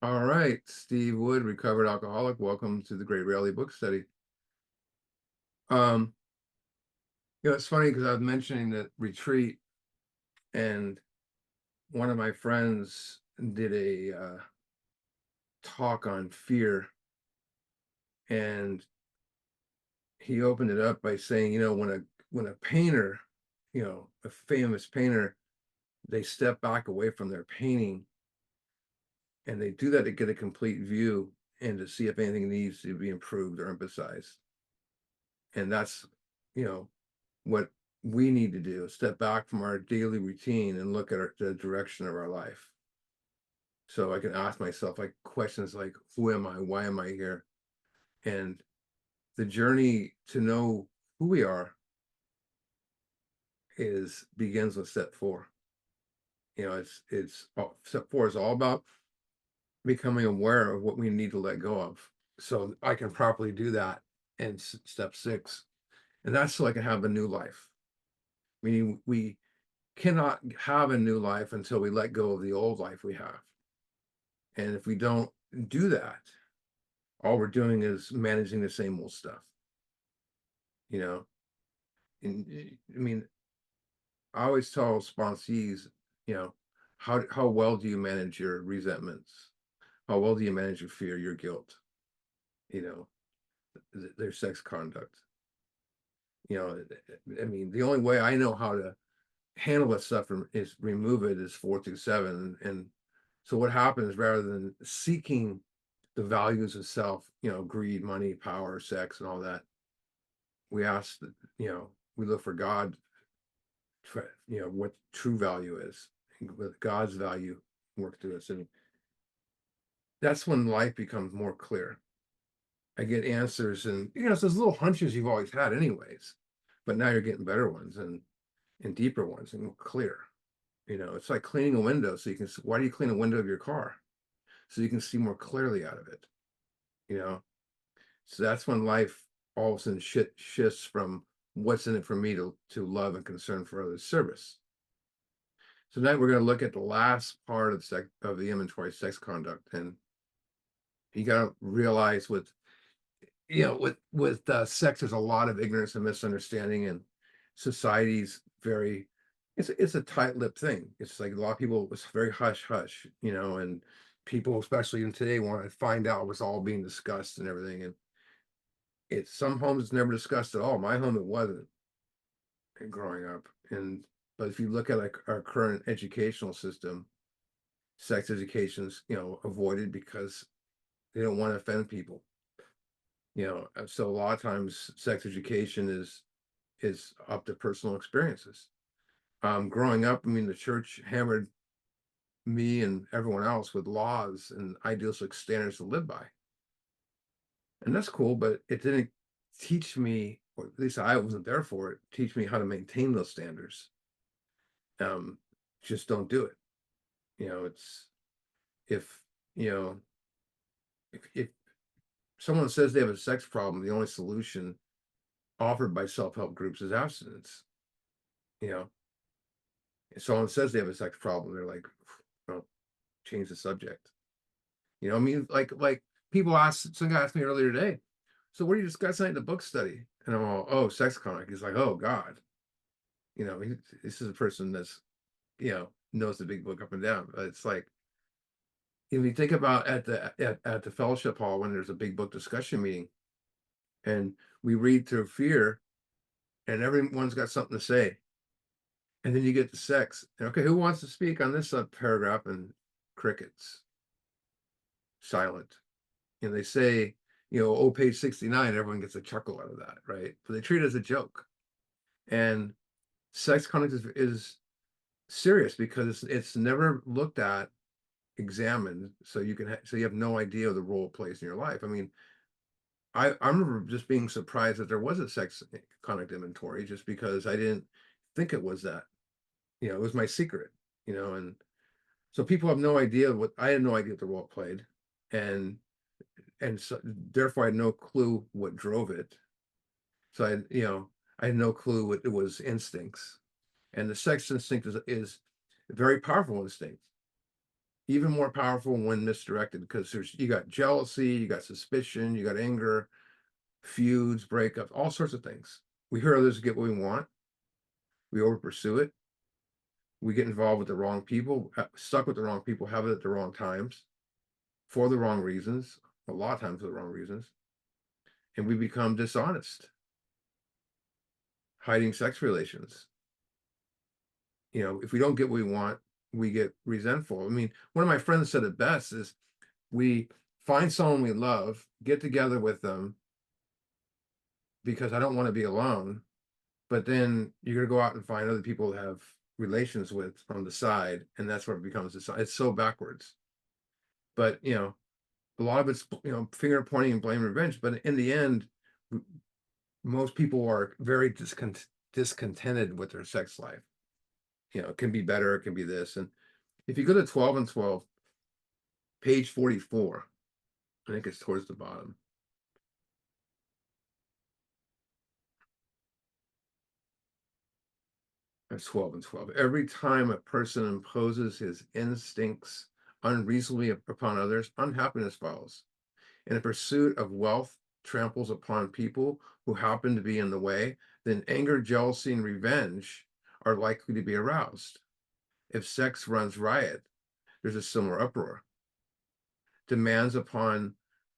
All right, Steve Wood, recovered alcoholic. Welcome to the Great Rally Book Study. Um, it's funny because I was mentioning that retreat, and one of my friends did a talk on fear, and he opened it up by saying, when a painter, a famous painter, they step back away from their painting, and they do that to get a complete view and to see if anything needs to be improved or emphasized. And that's, you know, what we need to do, step back from our daily routine and look at the direction of our life. So I can ask myself like questions like, who am I? Why am I here? And the journey to know who we are is begins with step four. Step four is all about becoming aware of what we need to let go of. So I can properly do that in step six. And that's so I can have a new life. Meaning we cannot have a new life until we let go of the old life we have. And if we don't do that, all we're doing is managing the same old stuff, you know. And I mean, I always tell sponsees, you know, how well do you manage your resentments? How well do you manage your fear, your guilt, you know, their sex conduct? You know, I mean, the only way I know how to handle that stuff is remove it is 4 through 7. And so what happens rather than seeking the values of self, greed, money, power, sex, and all that, we ask that, we look for God, what true value is, and with God's value work through us. And that's when life becomes more clear. I get answers, and it's those little hunches you've always had anyways, but now you're getting better ones and deeper ones and more clear. It's like cleaning a window so you can why do you clean a window of your car? So you can see more clearly out of it, you know so that's when life all of a sudden shifts from what's in it for me to love and concern for others, service. So tonight we're going to look at the last part of the inventory, sex conduct. And you got to realize with sex, there's a lot of ignorance and misunderstanding, and society's very, it's a tight-lipped thing. It's like a lot of people, it's very hush hush, and people, especially in today, want to find out what's all being discussed and everything. And it's some homes it's never discussed at all. My home, it wasn't growing up. But if you look at like our current educational system, sex education's avoided because they don't want to offend people. So a lot of times sex education is up to personal experiences. Growing up, I mean, the church hammered me and everyone else with laws and idealistic standards to live by. And that's cool, but it didn't teach me, or at least I wasn't there for it, teach me how to maintain those standards. Um, just don't do it. It's if you know if someone says they have a sex problem, the only solution offered by self-help groups is abstinence. You know, if someone says they have a sex problem, they're like, well, change the subject. I mean, like people asked, some guy asked me earlier today, so what are you discussing at the book study? And I'm all, oh, sex conduct. He's like, oh God. This is a person that's, knows the big book up and down. But it's like, if you think about at the fellowship hall when there's a big book discussion meeting and we read through fear and everyone's got something to say. And then you get to sex. And okay, who wants to speak on this paragraph? And crickets, silent. And they say, oh, page 69, everyone gets a chuckle out of that, right? But they treat it as a joke. And sex conduct is serious because it's never looked at, examined, so so you have no idea of the role it plays in your life. I mean, I remember just being surprised that there was a sex conduct inventory just because I didn't think it was that. It was my secret, and so people have no idea I had no idea what the role it played. And so therefore I had no clue what drove it. So I had no clue what it was instincts. And the sex instinct is a very powerful instinct. even more powerful when misdirected, because you got jealousy, you got suspicion, you got anger, feuds, breakups, all sorts of things. We hear others get what we want, we over pursue it, we get involved with the wrong people, stuck with the wrong people, have it at the wrong times, for the wrong reasons, a lot of times for the wrong reasons, and we become dishonest, hiding sex relations. If we don't get what we want, we get resentful. I mean, one of my friends said it best is, we find someone we love, get together with them because I don't want to be alone, but then you're gonna go out and find other people to have relations with on the side, and that's where it becomes it's so backwards. But a lot of it's finger pointing and blame revenge. But in the end, most people are very discontented with their sex life. It can be better, it can be this. And if you go to 12 and 12, page 44, I think it's towards the bottom. That's 12 and 12. Every time a person imposes his instincts unreasonably upon others, unhappiness follows. In the pursuit of wealth tramples upon people who happen to be in the way, then anger, jealousy, and revenge are likely to be aroused. If sex runs riot, there's a similar uproar. Demands upon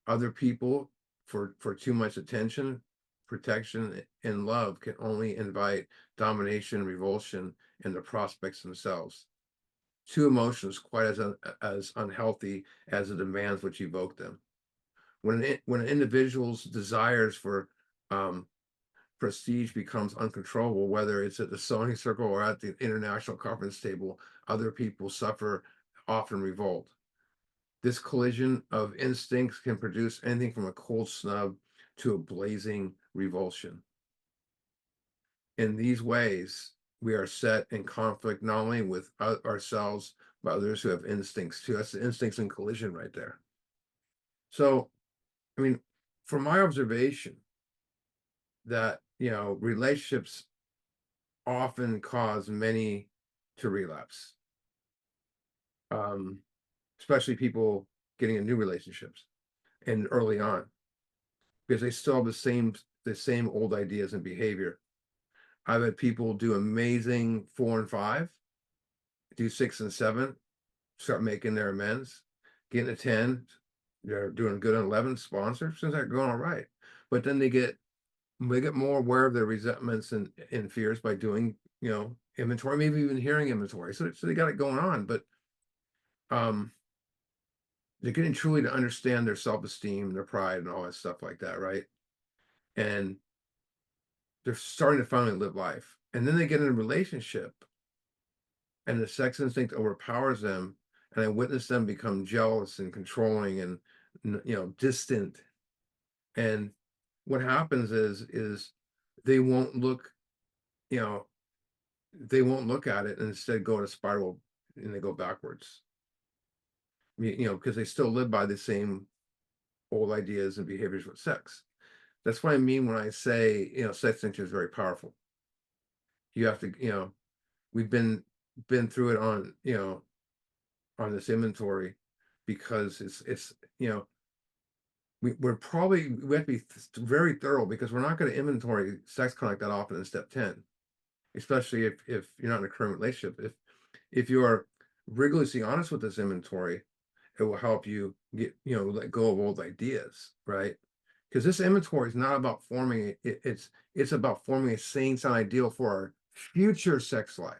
other people for too much attention, protection, and love can only invite domination, revulsion, and the prospects themselves. Two emotions quite as unhealthy as the demands which evoke them. When an individual's desires for um, prestige becomes uncontrollable, whether it's at the sewing circle or at the international conference table, other people suffer, often revolt. This collision of instincts can produce anything from a cold snub to a blazing revulsion. In these ways, we are set in conflict not only with ourselves, but others who have instincts too. That's the instincts in collision right there. So, I mean, from my observation, that relationships often cause many to relapse, um, especially people getting in new relationships and early on, because they still have the same old ideas and behavior. I've had people do amazing 4 and 5, do 6 and 7, start making their amends, getting a 10, they're doing good on 11, sponsors, things are going all right. But then they get more aware of their resentments and fears by doing, inventory, maybe even hearing inventory. So they got it going on, but um they're getting truly to understand their self-esteem, their pride, and all that stuff like that, right? And they're starting to finally live life. And then they get in a relationship and the sex instinct overpowers them, and I witness them become jealous and controlling and distant. And what happens is they won't look, you know, they won't look at it and instead go in a spiral and they go backwards. Because they still live by the same old ideas and behaviors with sex. That's what I mean when I say, sex instinct is very powerful. You have to, we've been through it on this inventory, because it's we have to be very thorough, because we're not going to inventory sex conduct that often in step 10, especially if you're not in a current relationship. If you are rigorously honest with this inventory, it will help you let go of old ideas, right? Because this inventory is not about forming it's about forming a sane sound ideal for our future sex life.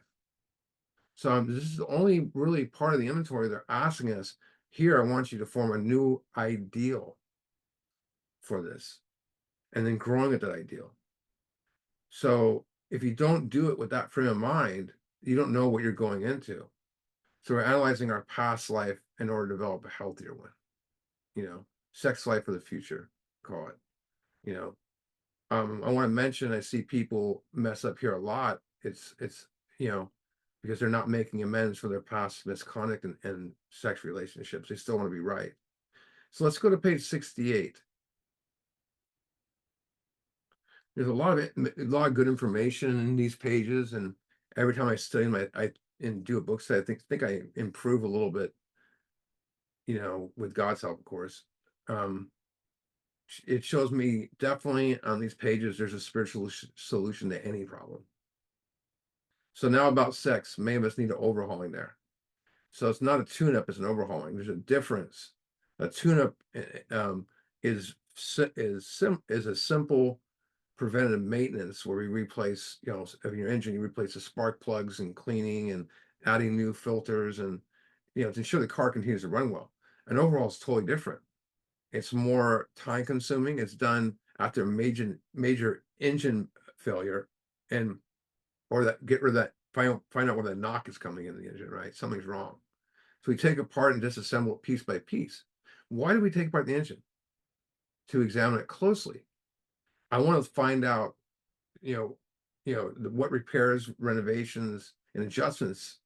So this is the only really part of the inventory they're asking us here. I want you to form a new ideal for this, and then growing at that ideal. So if you don't do it with that frame of mind, you don't know what you're going into. So we're analyzing our past life in order to develop a healthier one. Sex life for the future, call it. You know, I want to mention, I see people mess up here a lot. It's you know because they're not making amends for their past misconduct and sex relationships. They still want to be right. So let's go to page 68. There's a lot of good information in these pages, and every time I study them, I and do a book study, I think I improve a little bit with God's help, of course. Um, it shows me definitely on these pages there's a spiritual solution to any problem. So now about sex, many of us need an overhauling there. So it's not a tune-up, it's an overhauling. There's a difference. A tune-up is a simple preventative maintenance where we replace, of your engine, you replace the spark plugs and cleaning and adding new filters and to ensure the car continues to run well. An overhaul is totally different. It's more time consuming. It's done after a major engine failure and or that get rid of that find out where that knock is coming in the engine, right? Something's wrong. So we take apart and disassemble it piece by piece. Why do we take apart the engine? To examine it closely. I want to find out, what repairs, renovations, and adjustments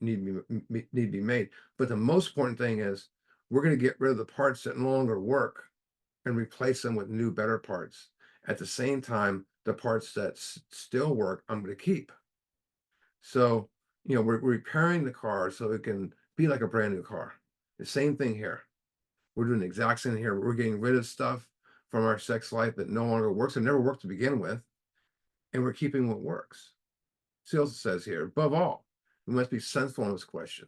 need to be made. But the most important thing is we're going to get rid of the parts that no longer work and replace them with new, better parts. At the same time, the parts that still work, I'm going to keep. So, we're repairing the car so it can be like a brand new car. The same thing here. We're doing the exact same here. We're getting rid of stuff from our sex life that no longer works and never worked to begin with, and we're keeping what works. See what it says here. Above all, we must be sensible in this question.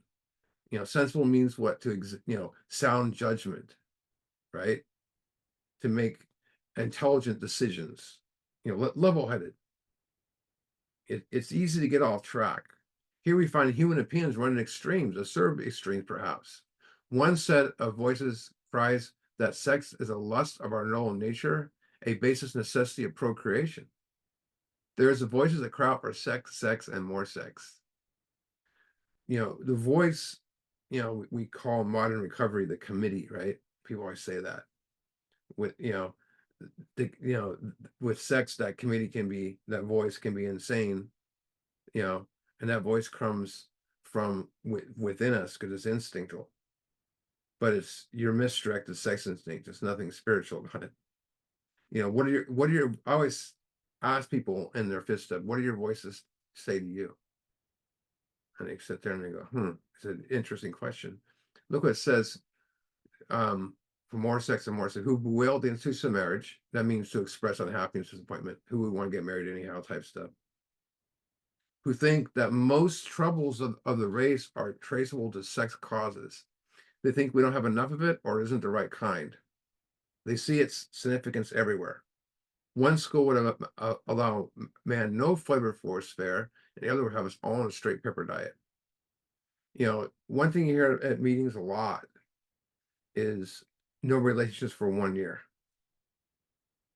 Sensible means what? Sound judgment, right? To make intelligent decisions. Level-headed. It's easy to get off track. Here we find human opinions running extremes, absurd extremes perhaps. One set of voices cries that sex is a lust of our noble nature, a basis necessity of procreation. There is the voices that cry out for sex, sex, and more sex. The voice, we call modern recovery the committee, right? People always say that. With with sex, that that voice can be insane, you know, and that voice comes from within us because it's instinctual. But it's your misdirected sex instinct. It's nothing spiritual about it. I always ask people in their fifth step, what do your voices say to you? And they sit there and they go, it's an interesting question. Look what it says, for more sex and more sex, who bewail the institution of marriage. That means to express unhappiness, disappointment, who would want to get married anyhow type stuff. Who think that most troubles of the race are traceable to sex causes. They think we don't have enough of it or isn't the right kind. They see its significance everywhere. One school would allow man no flavor for his fare, and the other would have us all on a straight pepper diet. One thing you hear at meetings a lot is no relationships for 1 year.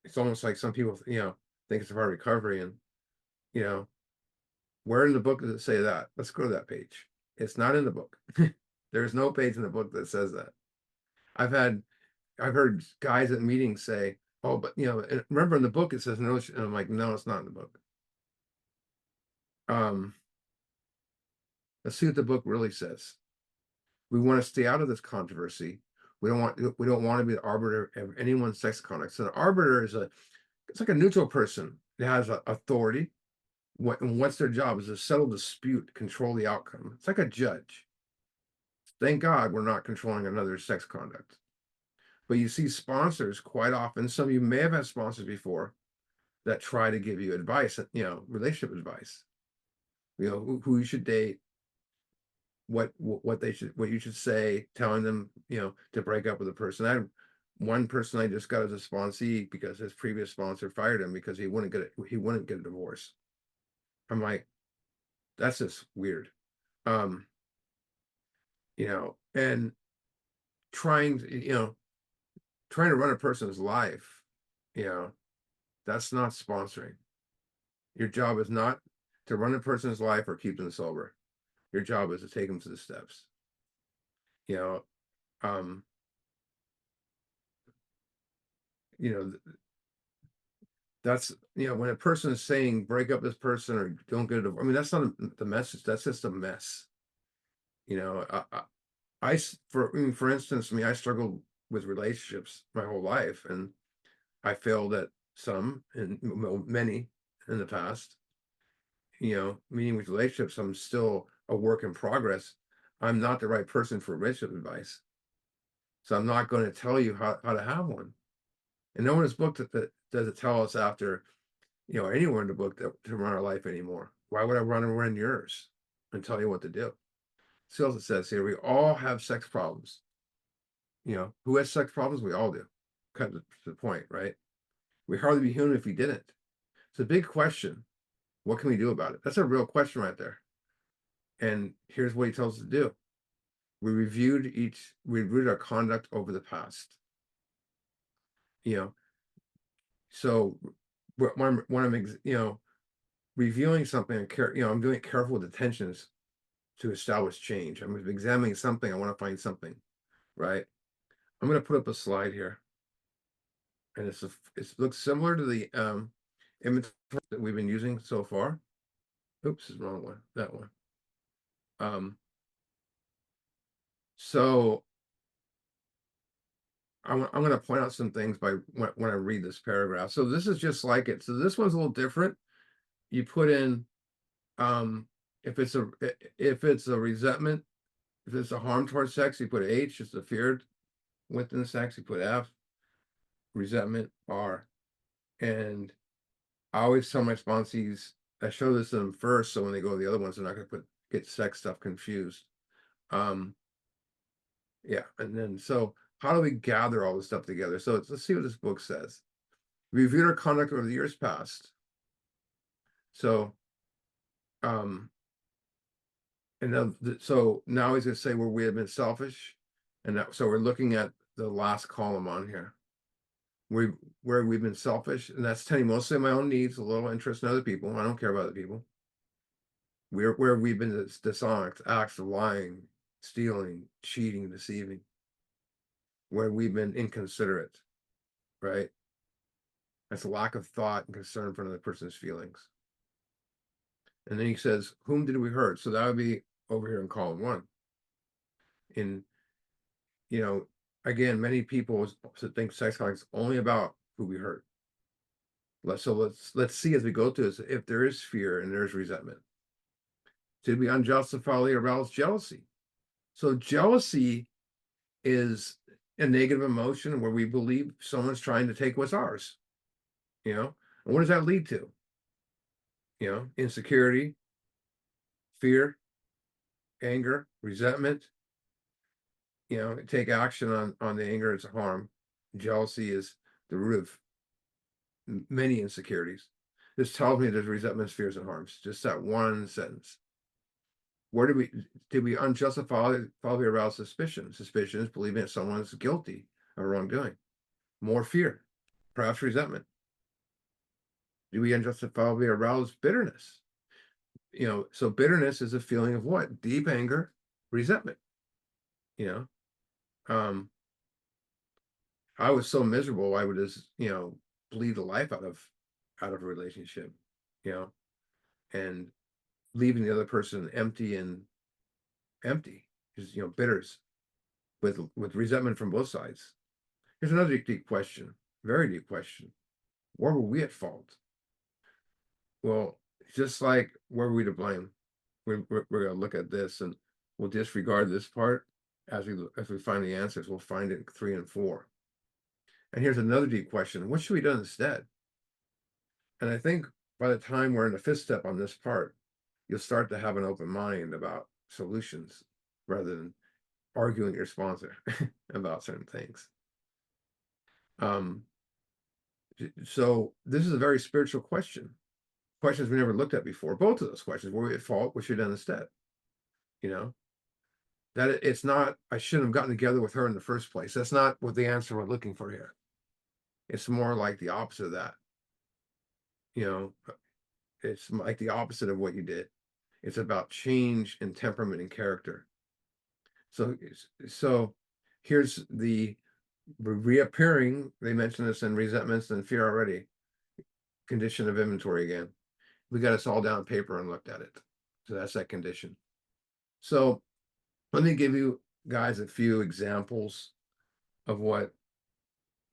It's almost like some people, think it's about recovery, and you know, where in the book does it say that? Let's go to that page. It's not in the book. There's no page in the book that says that. I've heard guys at meetings say, "Oh, but and remember in the book it says no," and I'm like, "No, it's not in the book." Um, let's see what the book really says. We want to stay out of this controversy. We don't want to be the arbiter of anyone's sex conduct. So the arbiter it's like a neutral person that has authority. What's their job is to settle dispute, control the outcome. It's like a judge. Thank God we're not controlling another's sex conduct. But you see sponsors quite often, some of you may have had sponsors before that try to give you advice, relationship advice, who you should date, what you should say, telling them, to break up with a person. I had one person I just got as a sponsee because his previous sponsor fired him because he wouldn't get a divorce. I'm like, that's just weird. And trying to run a person's life, that's not sponsoring. Your job is not to run a person's life or keep them sober. Your job is to take them to the steps. You know, um, you know, that's when a person is saying break up this person or don't get it. I mean, that's not the message. That's just a mess. You know, for instance, I struggled with relationships my whole life, and I failed at some and many in the past. Meaning with relationships, I'm still a work in progress. I'm not the right person for relationship advice. So I'm not going to tell you how to have one. And no one in this book that does it tell us after, anywhere in the book that to run our life anymore. Why would I run yours and tell you what to do? See what it says here. We all have sex problems. Who has sex problems? We all do. Kind of to the point, right? We'd hardly be human if we didn't. It's a big question. What can we do about it? That's a real question right there. And here's what he tells us to do. We reviewed our conduct over the past. You know, so when I'm reviewing something, I'm doing it careful with intentions to establish change. I'm examining something. I want to find something, right? I'm going to put up a slide here, and it looks similar to the inventory that we've been using so far. Oops, is the wrong one. That one. So I'm going to point out some things by when I read this paragraph. So this is just like it. So this one's a little different. You put in um, if it's a resentment, if it's a harm towards sex, you put H. It's a feared within sex, you put F. Resentment R. And I always tell my sponsees, I show this to them first, so when they go to the other ones, they're not going to get sex stuff confused. Yeah, and then so how do we gather all this stuff together? So let's see what this book says. Reviewed our conduct over the years past. So, and then so now he's going to say where we have been selfish, and so we're looking at the last column on here. Where we've been selfish, and that's tending mostly my own needs, a little interest in other people. I don't care about other people. Where we've been dishonest, acts of lying, stealing, cheating, deceiving. Where we've been inconsiderate, right? That's a lack of thought and concern for another person's feelings. And then he says, whom did we hurt? So that would be over here in column 1. In, again, many people think sex conflict is only about who we hurt. So let's see as we go through this if there is fear and there's resentment. Did we unjustifiably arouse jealousy? So jealousy is a negative emotion where we believe someone's trying to take what's ours. And what does that lead to? Insecurity, fear, anger, resentment. Take action on the anger, it's a harm. Jealousy is the root of many insecurities. This tells me there's resentments, fears, and harms. Just that one sentence. Where did we unjustifiably arouse suspicion? Suspicion is believing that someone's guilty of wrongdoing. More fear, perhaps resentment. Do we unjustifiably arouse bitterness? So bitterness is a feeling of what? Deep anger, resentment. I was so miserable, I would just, bleed the life out of a relationship, you know, and leaving the other person empty, just bitters with resentment from both sides. Here's another deep question, very deep question. Where were we at fault? Well, just like where were we to blame? We're going to look at this and we'll disregard this part as we find the answers. We'll find it in 3 and 4. And here's another deep question: what should we do instead? And I think by the time we're in the 5th step on this part, you'll start to have an open mind about solutions rather than arguing with your sponsor about certain things. So this is a very spiritual question. Questions we never looked at before. Both of those questions: were we at fault? What should we have done instead? That it's not, I shouldn't have gotten together with her in the first place. That's not what the answer we're looking for here. It's more like the opposite of that. It's like the opposite of what you did. It's about change in temperament and character. So here's the reappearing. They mentioned this in resentments and fear already. Condition of inventory again. We got us all down on paper and looked at it. So that's that condition. So let me give you guys a few examples of what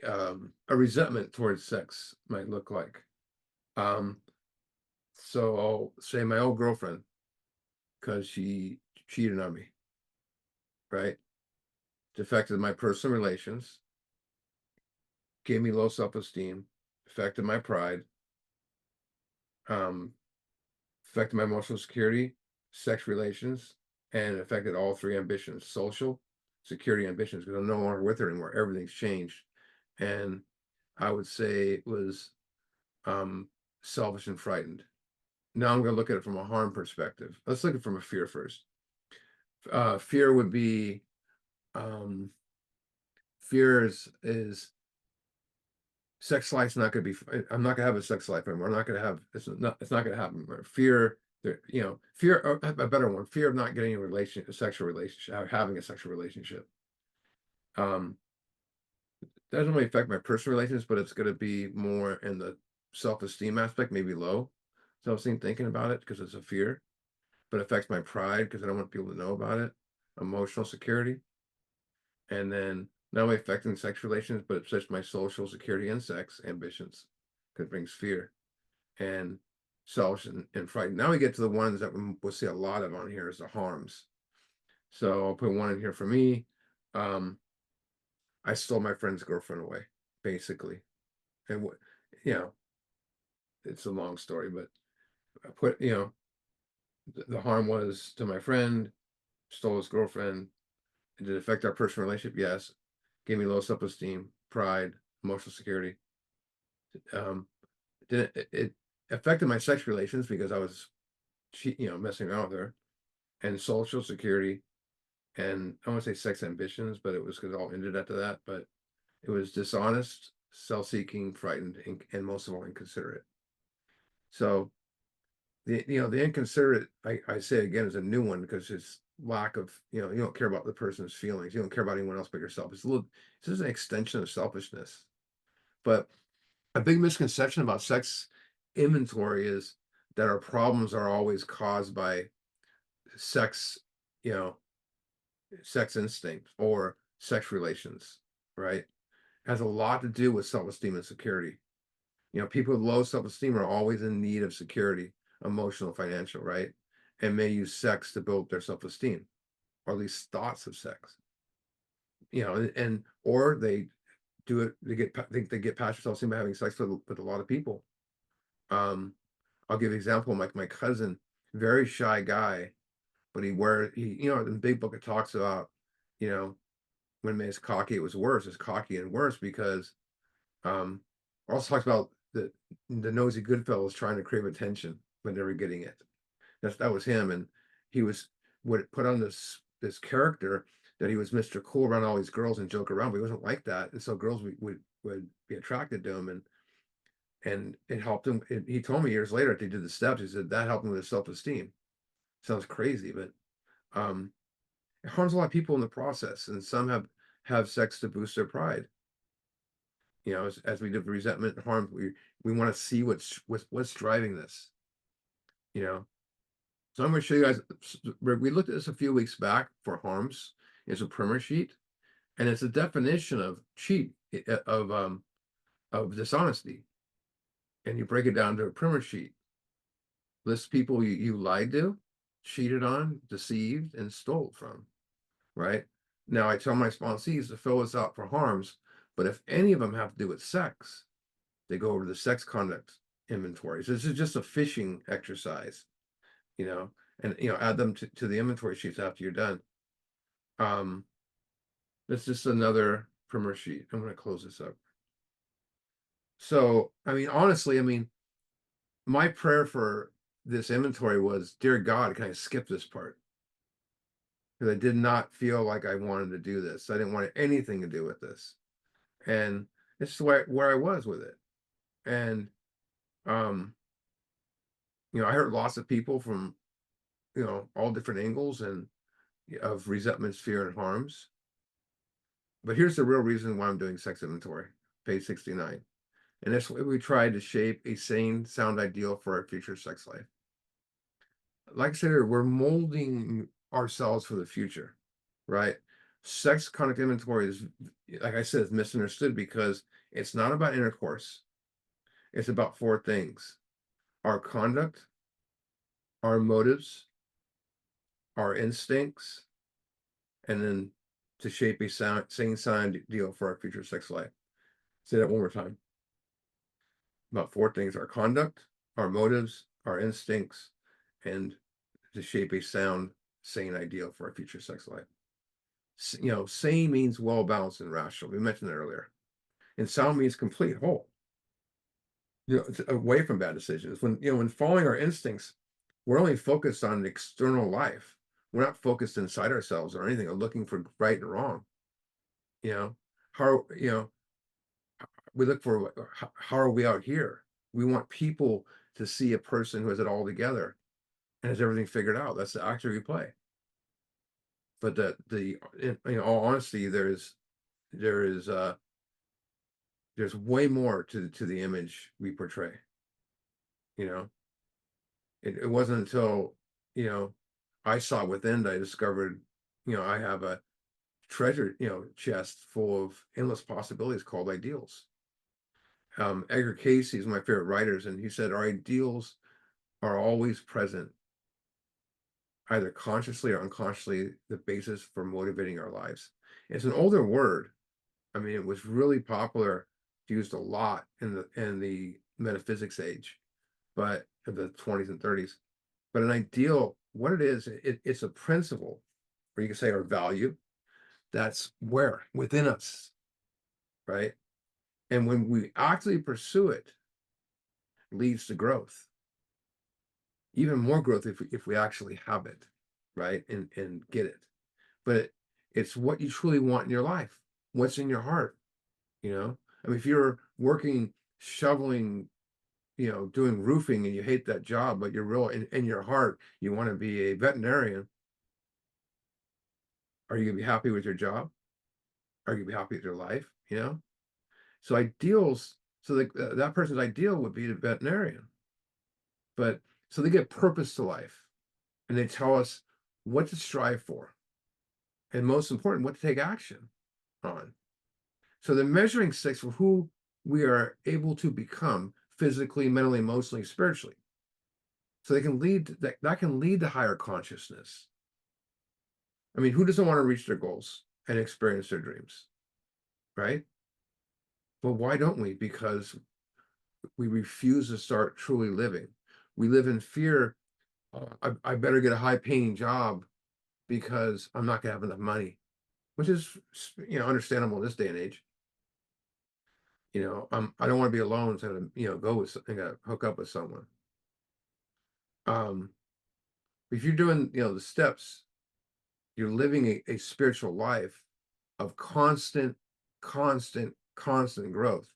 a resentment towards sex might look like. So I'll say my old girlfriend, because she cheated on me, right? affected my personal relations, gave me low self-esteem, affected my pride, um, affected my emotional security, sex relations, and it affected all three ambitions: social, security, ambitions. Because I'm no longer with her anymore. Everything's changed, and I would say it was um, selfish and frightened. Now I'm going to look at it from a harm perspective. Let's look at it from a fear first. Fear would be um, fear is sex life's not going to be. I'm not going to have a sex life anymore. I'm not going to have. It's not going to happen. Fear. Fear. A better one. Fear of not getting a sexual relationship, having a sexual relationship. Um, doesn't really affect my personal relations, but it's going to be more in the self-esteem aspect, maybe low self-esteem thinking about it because it's a fear, but it affects my pride because I don't want people to know about it, emotional security, and then not only affecting sex relations, but it's just my social security and sex ambitions because it brings fear and selfish and fright. Now we get to the ones that we'll see a lot of on here is the harms. So I'll put one in here for me. Um, I stole my friend's girlfriend away, basically. And what, you know, it's a long story, but I put, the harm was to my friend, stole his girlfriend. Did it affect our personal relationship? Yes. Gave me low self-esteem, pride, emotional security. Um, did it affected my sex relations because I was messing around with her, and social security, and I want to say sex ambitions, but it was because it all ended after that. But it was dishonest, self-seeking, frightened, and most of all inconsiderate. So the inconsiderate, I say again, is a new one because it's lack of, you don't care about the person's feelings. You don't care about anyone else but yourself. It's just an extension of selfishness. But a big misconception about sex inventory is that our problems are always caused by sex, you know, sex instinct or sex relations, right? It has a lot to do with self-esteem and security. People with low self-esteem are always in need of security, emotional, financial, right? And may use sex to build their self-esteem, or at least thoughts of sex. And or they do it, think they get past self-esteem by having sex with a lot of people. I'll give an example, like my cousin, very shy guy, but in the big book it talks about, you know, when man is cocky, it was worse. It's cocky and worse because um also talks about the nosy Goodfellas trying to crave attention but never getting it. That was him, and he would put on this character that he was Mr. Cool around all these girls and joke around, but he wasn't like that. And so girls would be attracted to him, and it helped him. He told me years later after he did the steps, he said that helped him with his self-esteem. Sounds crazy, but um it harms a lot of people in the process, and some have sex to boost their pride. As we do resentment and harm, we want to see what's driving this. You know, so I'm going to show you guys. We looked at this a few weeks back for harms. It's a primer sheet, and it's a definition of cheat of dishonesty, and you break it down to a primer sheet. List people you lied to, cheated on, deceived, and stole from. Right now, I tell my sponsees to fill this out for harms, but if any of them have to do with sex, they go over the sex conduct inventory. So this is just a fishing exercise, you know, and add them to the inventory sheets after you're done. It's just another primer sheet. I'm going to close this up. So, I mean, honestly, my prayer for this inventory was, dear God, can I skip this part? Because I did not feel like I wanted to do this. I didn't want anything to do with this. And it's where I was with it. And, um, I heard lots of people from, all different angles and of resentments, fear, and harms. But here's the real reason why I'm doing sex inventory, page 69. And that's why we tried to shape a sane, sound ideal for our future sex life. Like I said, we're molding ourselves for the future, right? Sex conduct inventory is, like I said, is misunderstood because it's not about intercourse. It's about four things: our conduct, our motives, our instincts, and then to shape a sane sound ideal for our future sex life. Say that one more time. About four things: our conduct, our motives, our instincts, and to shape a sound, sane ideal for our future sex life. Sane means well balanced and rational. We mentioned that earlier. And sound means complete whole. It's away from bad decisions. When following our instincts, we're only focused on external life. We're not focused inside ourselves or anything, or looking for right and wrong. You know, how we look for how are we out here? We want people to see a person who has it all together and has everything figured out. That's the actor we play. But in all honesty, there is there's way more to the image we portray. You know, it wasn't until I saw within that I discovered I have a treasure chest full of endless possibilities called ideals. Edgar Cayce is my favorite writers, and he said our ideals are always present, either consciously or unconsciously, the basis for motivating our lives. It's an older word. I mean, it was really popular, used a lot in the metaphysics age, but in the 20s and 30s. But an ideal, what it is, it's a principle, or you can say our value, that's where within us, right? And when we actually pursue it, leads to growth, even more growth if we actually have it, right? And get it. But it's what you truly want in your life, what's in your heart, I mean, if you're working, shoveling, doing roofing and you hate that job, but you're real in your heart, you want to be a veterinarian, are you gonna be happy with your job? Are you gonna be happy with your life? So ideals, so that person's ideal would be a veterinarian. But so they get purpose to life, and they tell us what to strive for, and most important, what to take action on. So the measuring sticks for who we are able to become physically, mentally, emotionally, spiritually. So they can lead that can lead to higher consciousness. I mean, who doesn't want to reach their goals and experience their dreams, right? But why don't we? Because we refuse to start truly living. We live in fear. I better get a high-paying job because I'm not going to have enough money, which is understandable in this day and age. I don't want to be alone, so go with hook up with someone. If you're doing the steps, you're living a spiritual life of constant growth,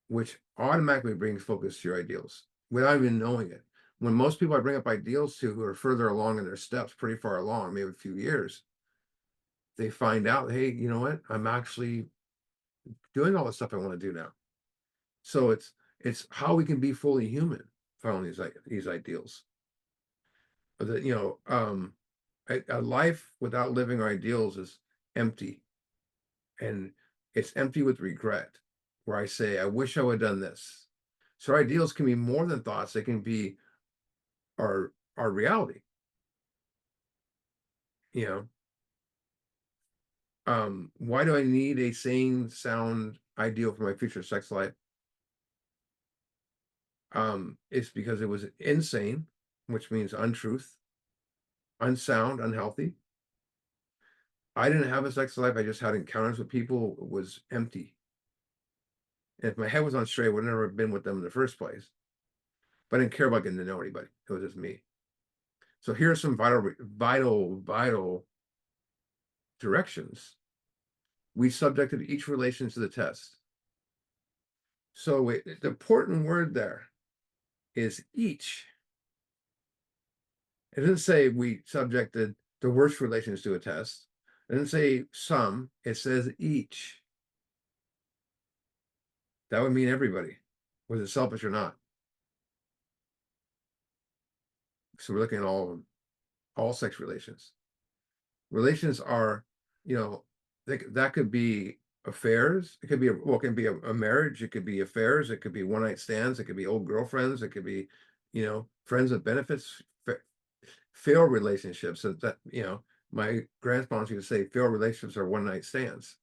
which automatically brings focus to your ideals without even knowing it. When most people I bring up ideals to, who are further along in their steps, pretty far along, maybe a few years, they find out, hey, you know what, I'm actually doing all the stuff I want to do now. So it's how we can be fully human following these ideals. That a life without living our ideals is empty, and it's empty with regret, where I say, I wish I would have done this. So our ideals can be more than thoughts. They can be our reality. Why do I need a sane, sound ideal for my future sex life? It's because it was insane, which means untruth, unsound, unhealthy. I didn't have a sex life. I just had encounters with people. It was empty. And if my head was on straight, I would have never been with them in the first place. But I didn't care about getting to know anybody. It was just me. So here are some vital directions. We subjected each relation to the test. So the important word there is each. It didn't say we subjected the worst relations to a test. It didn't say some, it says each. That would mean everybody, was it selfish or not. So we're looking at all of them, all sex relations. Relations are, that could be affairs. It could be it can be a marriage. It could be affairs. It could be one night stands. It could be old girlfriends. It could be, friends with benefits, failed relationships. That My grandparents used to say failed relationships are one night stands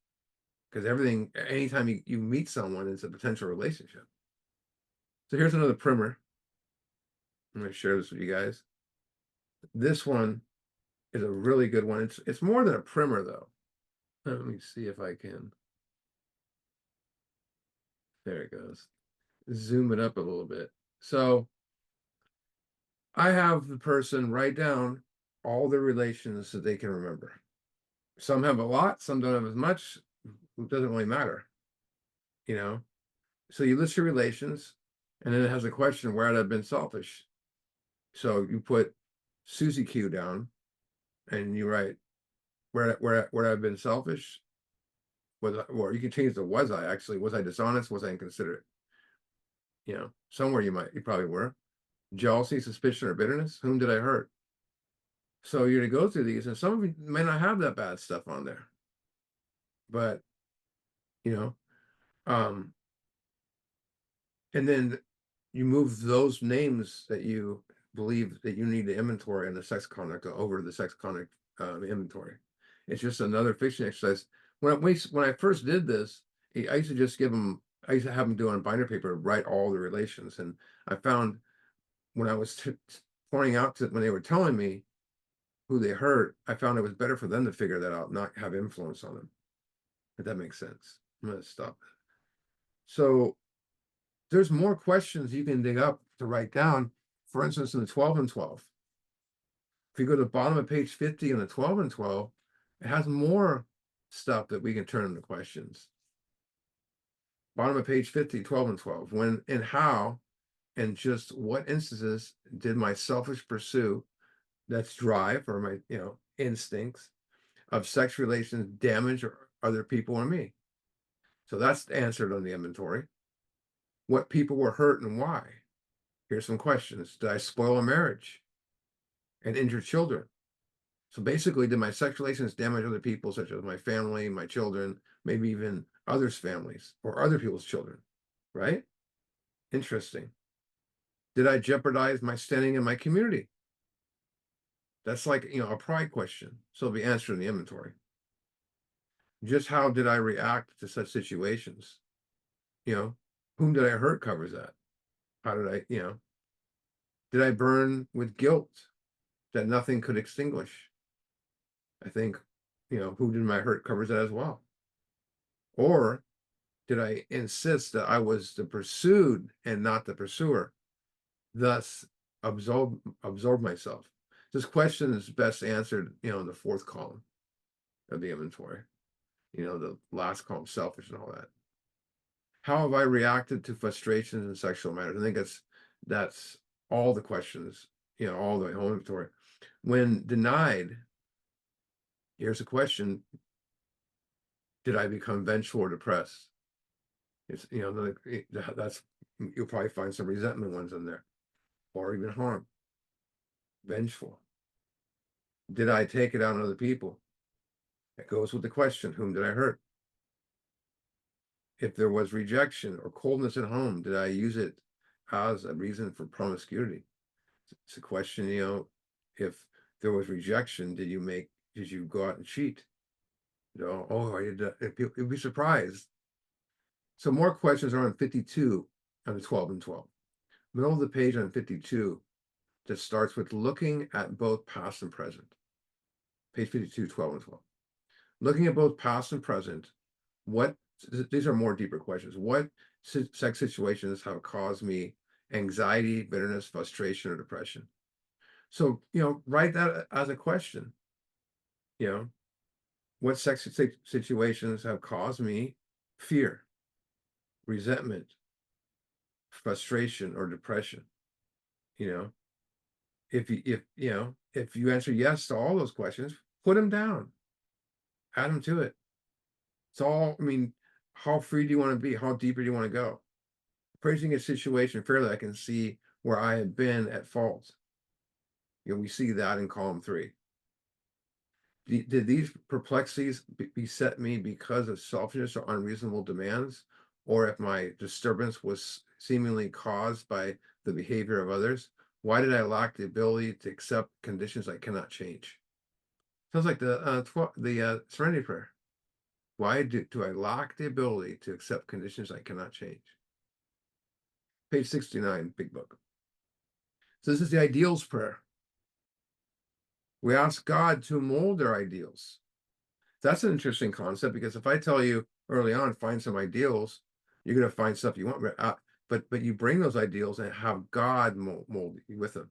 because everything, anytime you meet someone, it's a potential relationship. So here's another primer. I'm going to share this with you guys. This one is a really good one. It's more than a primer though. Let me see if I can. There it goes. Zoom it up a little bit. So I have the person write down all the relations that they can remember. Some have a lot, some don't have as much. It doesn't really matter, you know? So you list your relations, and then it has a question, where had I been selfish? So you put Susie Q down, and you write, where I've been selfish? Or you can change the was I actually, was I dishonest? Was I inconsiderate? Somewhere you probably were. Jealousy, suspicion, or bitterness? Whom did I hurt? So you're to go through these, and some of you may not have that bad stuff on there, but you know, um, and then you move those names that you believe that you need to inventory in the sex conduct over to the sex conduct inventory. It's just another fiction exercise. When I first did this, I used to just I used to have them do on binder paper, write all the relations, and I found when I was pointing out to when they were telling me who they hurt, I found it was better for them to figure that out, not have influence on them. If that makes sense. I'm going to stop. So there's more questions you can dig up to write down. For instance, in the 12 and 12, if you go to the bottom of page 50 in the 12 and 12, it has more stuff that we can turn into questions. Bottom of page 50, 12 and 12, when and how and just what instances did my selfish pursuit, that's drive or my instincts of sex relations damage or other people or me? So that's answered on the inventory. What people were hurt and why? Here's some questions. Did I spoil a marriage and injure children? So basically, did my sex relations damage other people, such as my family, my children, maybe even others' families or other people's children? Right? Interesting. Did I jeopardize my standing in my community? That's like, a pride question. So it'll be answered in the inventory. Just how did I react to such situations? Whom did I hurt covers that. How did did I burn with guilt that nothing could extinguish? I think, who did my hurt covers that as well. Or did I insist that I was the pursued and not the pursuer, thus absorb myself? This question is best answered, in the fourth column of the inventory, the last column, selfish and all that. How have I reacted to frustrations in sexual matters? I think that's all the questions, all the whole inventory. When denied, here's a question: did I become vengeful or depressed? It's that's you'll probably find some resentment ones in there, or even harm. Vengeful. Did I take it out on other people? It goes with the question: whom did I hurt? If there was rejection or coldness at home, did I use it as a reason for promiscuity? It's a question, if there was rejection, did you go out and cheat? Oh, I did. You'd be surprised. So more questions are on 52 on the 12 and 12. Middle of the page on 52 that starts with looking at both past and present. Page 52, 12 and 12. Looking at both past and present, these are more deeper questions. What sex situations have caused me anxiety, bitterness, frustration, or depression? So, write that as a question. What sex situations have caused me fear, resentment, frustration, or depression? If you answer yes to all those questions, put them down, add them to it. It's all, how free do you want to be? How deeper do you want to go? Appraising a situation fairly, I can see where I have been at fault. We see that in column 3. Did these perplexities beset me because of selfishness or unreasonable demands, or if my disturbance was seemingly caused by the behavior of others? Why did I lack the ability to accept conditions I cannot change? Sounds like the Serenity Prayer. Why do I lack the ability to accept conditions I cannot change? Page 69, big book. So this is the ideals prayer. We ask God to mold our ideals. That's an interesting concept, because if I tell you early on, find some ideals, you're going to find stuff you want, but you bring those ideals and have God mold you with them.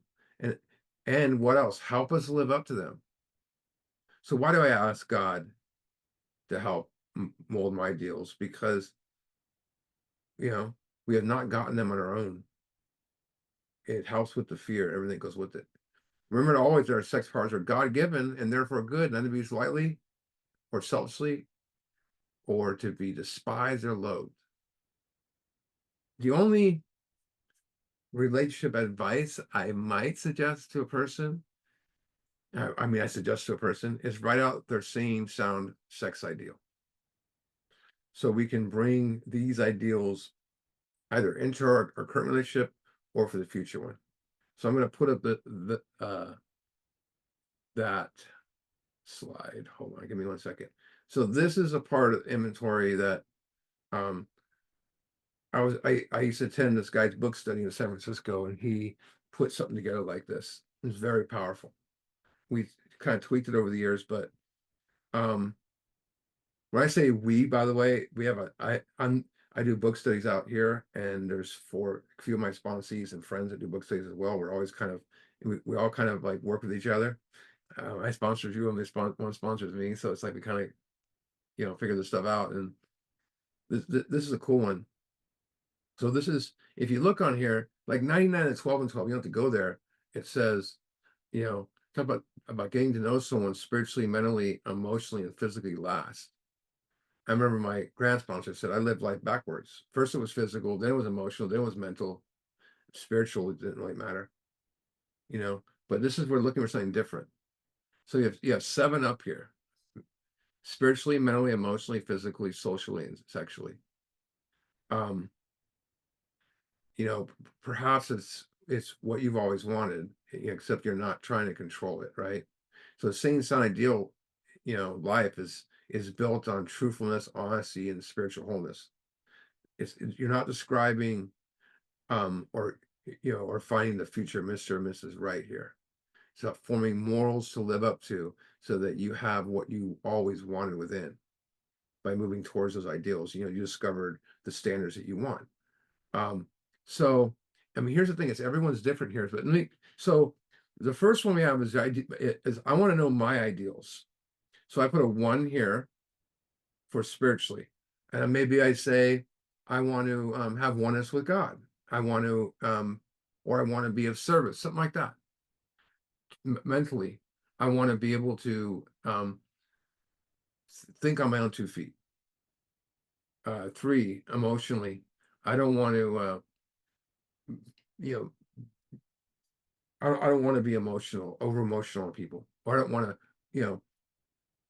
And what else? Help us live up to them. So why do I ask God to help mold my ideals? Because, we have not gotten them on our own. It helps with the fear, everything goes with it. Remember, always our sex powers are God-given and therefore good, none to be used lightly or selfishly, or to be despised or loathed. The only relationship advice I might suggest to a person, I suggest to a person, is write out their same sound sex ideal. So we can bring these ideals either into our current relationship or for the future one. So I'm going to put up that slide. Hold on, give me 1 second. So this is a part of inventory that um I used to attend this guy's book study in San Francisco, and he put something together like this. It was very powerful. We kind of tweaked it over the years, but um when I say we, by the way, we have I do book studies out here, and there's a few of my sponsees and friends that do book studies as well. We're always we all kind of like work with each other. I sponsor you, and one sponsors me, so it's like we kind of figure this stuff out. And this is a cool one. So this is, if you look on here, like 99 and 12 and 12, you don't have to go there. It says, talk about getting to know someone spiritually, mentally, emotionally, and physically last. I remember my grant sponsor said I lived life backwards. First it was physical, then it was emotional, then it was mental. Spiritual, it didn't really matter, but this is, we're looking for something different. So you have 7 up here: spiritually, mentally, emotionally, physically, socially, and sexually. um Perhaps it's what you've always wanted, except you're not trying to control it, right? So the same sound ideal, life is built on truthfulness, honesty, and spiritual wholeness. You're not describing or finding the future Mr. or Mrs. Right here. It's about forming morals to live up to, so that you have what you always wanted within. By moving towards those ideals, you discovered the standards that you want. So, here's the thing: is everyone's different here. But so the first one we have is I want to know my ideals. So I put a 1 here for spiritually, and maybe I say I want to have oneness with God. I want to, or I want to be of service, something like that. Mentally, I want to be able to think on my own 2 feet. 3, emotionally, I don't want to, you know, I don't want to be over emotional on people, or I don't want to,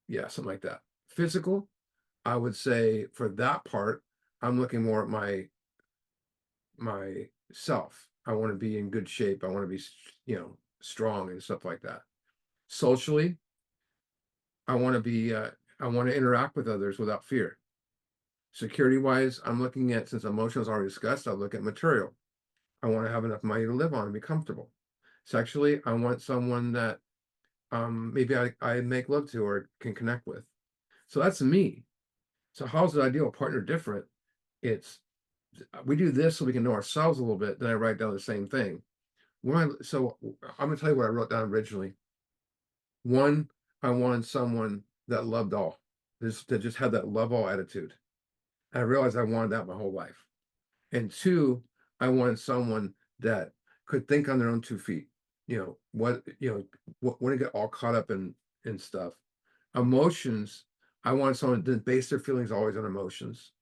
yeah, something like that. Physical, I would say for that part, I'm looking more at myself. I want to be in good shape. I want to be, strong and stuff like that. Socially, I want to be, I want to interact with others without fear. Security wise, I'm looking at, since emotions already discussed, I'll look at material. I want to have enough money to live on and be comfortable. Sexually, I want someone that maybe I make love to or can connect with. So that's me. So how's the ideal partner different? It's we do this so we can know ourselves a little bit. Then I write down the same thing. So I'm gonna tell you what I wrote down originally. 1, I wanted someone that loved all, that just had that love all attitude. And I realized I wanted that my whole life. And 2, I wanted someone that could think on their own 2 feet. Wouldn't get all caught up in stuff. Emotions, I wanted someone that didn't base their feelings always on emotions.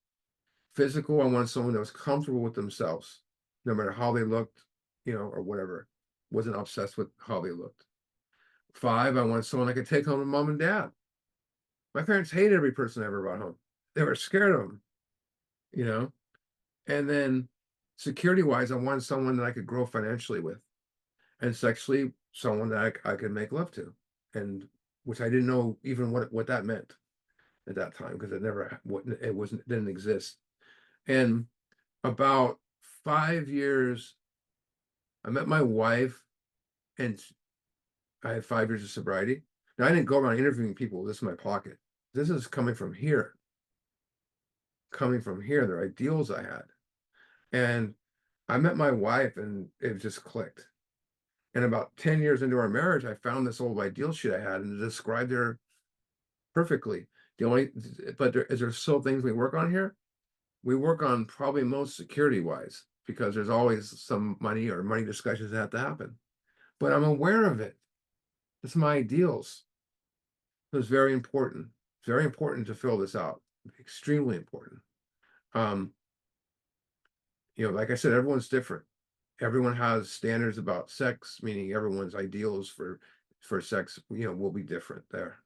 Physical, I wanted someone that was comfortable with themselves, no matter how they looked, or whatever. Wasn't obsessed with how they looked. 5, I wanted someone I could take home to mom and dad. My parents hated every person I ever brought home. They were scared of them, you know. And then security wise, I wanted someone that I could grow financially with, and sexually, someone that I could make love to and which I didn't know even what that meant at that time, because it never what it wasn't didn't exist. And about 5 years, I met my wife, and I had 5 years of sobriety. Now I didn't go around interviewing people. This is my pocket. This is coming from here, their ideals I had. And I met my wife, and it just clicked. And about 10 years into our marriage, I found this old ideal sheet I had and it described her perfectly. The only, but there's still things we work on here. We work on probably most security wise, because there's always some money discussions that have to happen. But I'm aware of it. It's my ideals. It was very important to fill this out. Extremely important. Um, like I said, everyone's different. Everyone has standards about sex, meaning everyone's ideals for sex, will be different there.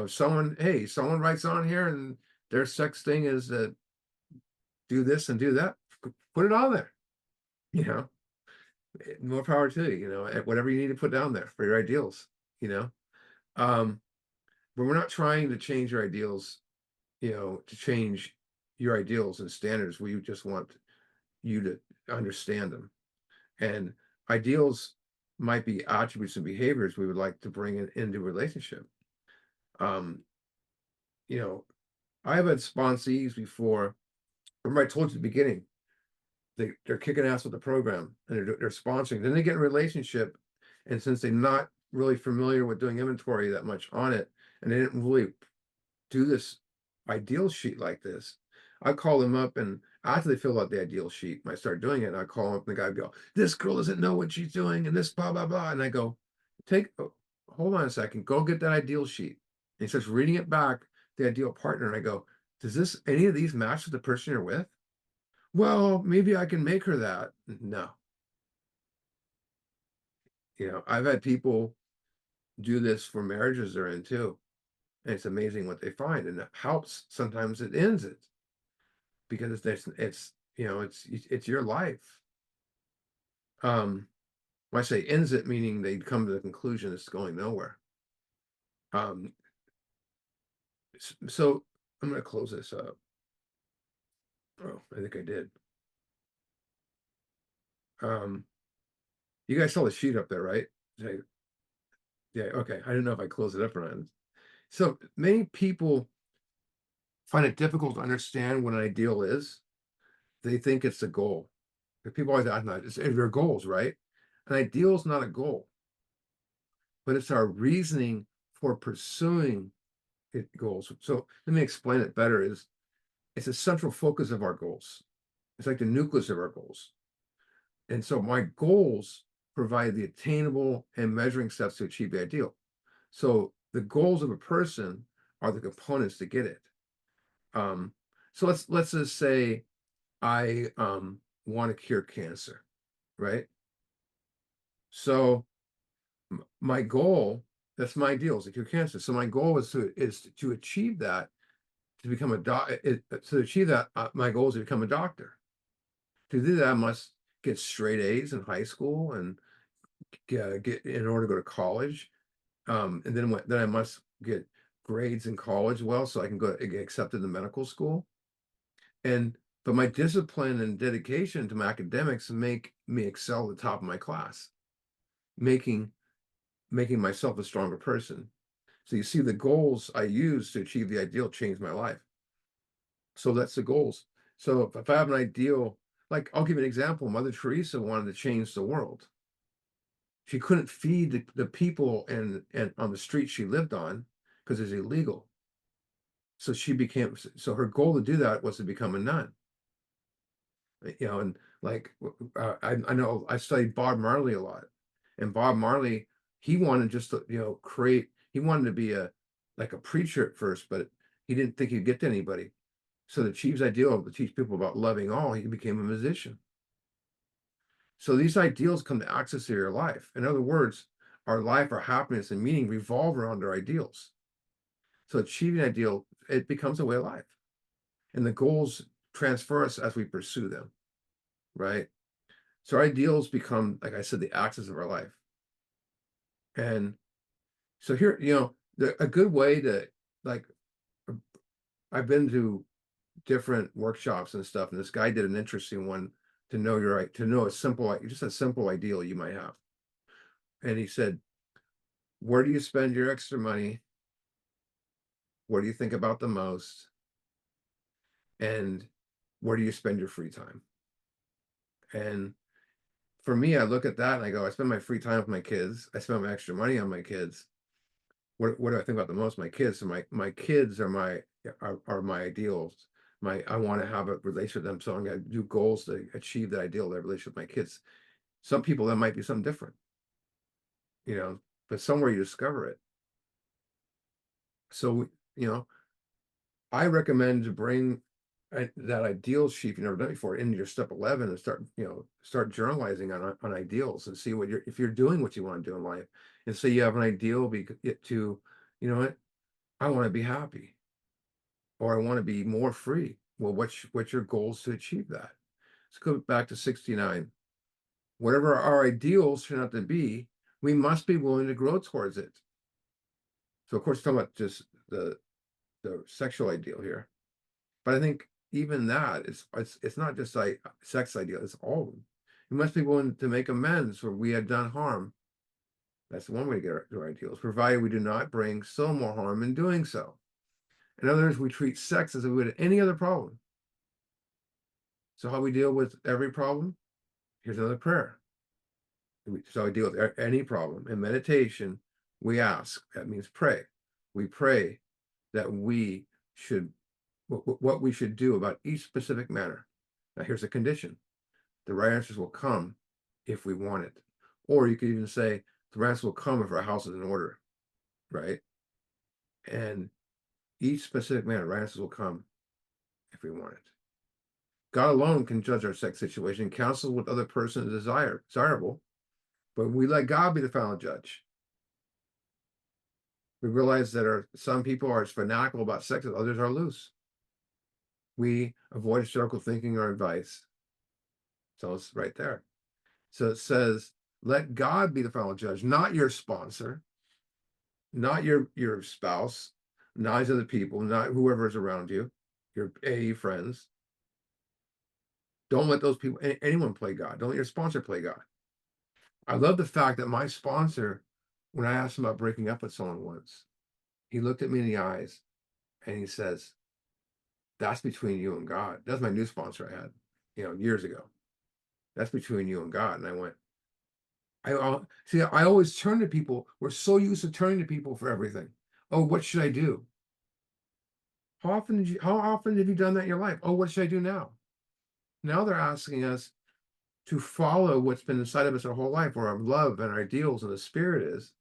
Someone writes on here and their sex thing is that do this and do that, put it on there. You know, more power to you. Whatever you need to put down there for your ideals. You know, um, but we're not trying to change your ideals. To change your ideals and standards. We just want you to understand them. And ideals might be attributes and behaviors we would like to bring into a relationship. Um, you know, I've had sponsees before. Remember, I told you at the beginning, they're kicking ass with the program and they're sponsoring. Then they get in a relationship, and since they're not really familiar with doing inventory that much on it, and they didn't really do this ideal sheet like this, I call them up, and after they fill out the ideal sheet, I start doing it. And I call up, and the guy go, "This girl doesn't know what she's doing, and this blah blah blah." And I go, hold on a second, go get that ideal sheet." And he starts reading it back, the ideal partner, and I go, "Does any of these match with the person you're with?" "Well, maybe I can make her that." No, I've had people do this for marriages they're in too, and it's amazing what they find, and it helps. Sometimes it ends it because it's your life. When I say ends it, meaning they come to the conclusion it's going nowhere. Um, so I'm going to close this up. Oh, I think I did. Um, you guys saw the sheet up there, right? Yeah, okay. I don't know if I closed it up or not. So many people find it difficult to understand what an ideal is. They think it's a goal. But people always ask, "Not, they're goals, right?" An ideal is not a goal, but it's our reasoning for pursuing goals. So let me explain it better. It's a central focus of our goals. It's like the nucleus of our goals. And so my goals provide the attainable and measuring steps to achieve the ideal. So the goals of a person are the components to get it. Um, so let's just say I want to cure cancer, right? So my goal, that's my ideal, is to cure cancer. So my goal is to achieve that, to become a to achieve that, my goal is to become a doctor. To do that, I must get straight A's in high school and get in order to go to college. And then I must get grades in college well, so I can get accepted to medical school. But my discipline and dedication to my academics make me excel at the top of my class, making myself a stronger person. So you see, the goals I use to achieve the ideal change my life. So that's the goals. So if I have an ideal, like I'll give you an example. Mother Teresa wanted to change the world. She couldn't feed the people and on the street she lived on because it's illegal. So her goal to do that was to become a nun. And like I know I studied Bob Marley a lot, and Bob Marley, he wanted just to he wanted to be like a preacher at first, but he didn't think he'd get to anybody. So the chief's ideal to teach people about loving all, he became a musician. So these ideals come to access your life. In other words, our life, our happiness, and meaning revolve around our ideals. So achieving ideal, it becomes a way of life, and the goals transfer us as we pursue them, right? So our ideals become, like I said, the axis of our life. And So here, a good way to, like, uh, I've been to different workshops and stuff, and this guy did an interesting one to know your right, to know a simple, just a simple ideal you might have. And he said, where do you spend your extra money? What do you think about the most? And where do you spend your free time? And for me, I look at that and I go, I spend my free time with my kids. I spend my extra money on my kids. What do I think about the most? My kids. So my kids are are my ideals. I want to have a relationship with them. So I'm gonna do goals to achieve that ideal, that relationship with my kids. Some people that might be something different, you know, but somewhere you discover it. So, I recommend to bring that ideal sheet you've never done before into your step 11 and start journalizing on ideals and see if you're doing what you want to do in life, and say you have an ideal to, you know what, I want to be happy, or I want to be more free. Well, what's your goals to achieve that? Let's go back to 69. Whatever our ideals turn out to be, we must be willing to grow towards it. So of course, talking about just the sexual ideal here. But I think even that it's not just like sex ideal, it's all of them. We must be willing to make amends where we had done harm. That's one way to get to our ideals, provided we do not bring still more harm in doing so. In other words, we treat sex as if we would any other problem. So how we deal with every problem? Here's another prayer. So I deal with any problem. In meditation, we ask, that means pray. We pray that we should what we should do about each specific matter. Now, here's a condition: the right answers will come if we want it. Or you could even say, the right answers will come if our house is in order, right? And each specific matter, right answers will come if we want it. God alone can judge our sex situation, counsel what other person is desirable, but we let God be the final judge. We realize that some people are as fanatical about sex as others are loose. We avoid hysterical thinking or advice. So it's right there. So it says, let God be the final judge, not your sponsor, not your spouse, not other people, not whoever is around you, your AA friends. Don't let those people, anyone play God. Don't let your sponsor play God. I love the fact that my sponsor, when I asked him about breaking up with someone once, he looked at me in the eyes and he says, that's between you and God. That's my new sponsor I had, years ago. That's between you and God. And I went, see, I always turn to people. We're so used to turning to people for everything. Oh, what should I do? How often have you done that in your life? Oh, what should I do now? Now they're asking us to follow what's been inside of us our whole life, where our love and our ideals and the spirit is,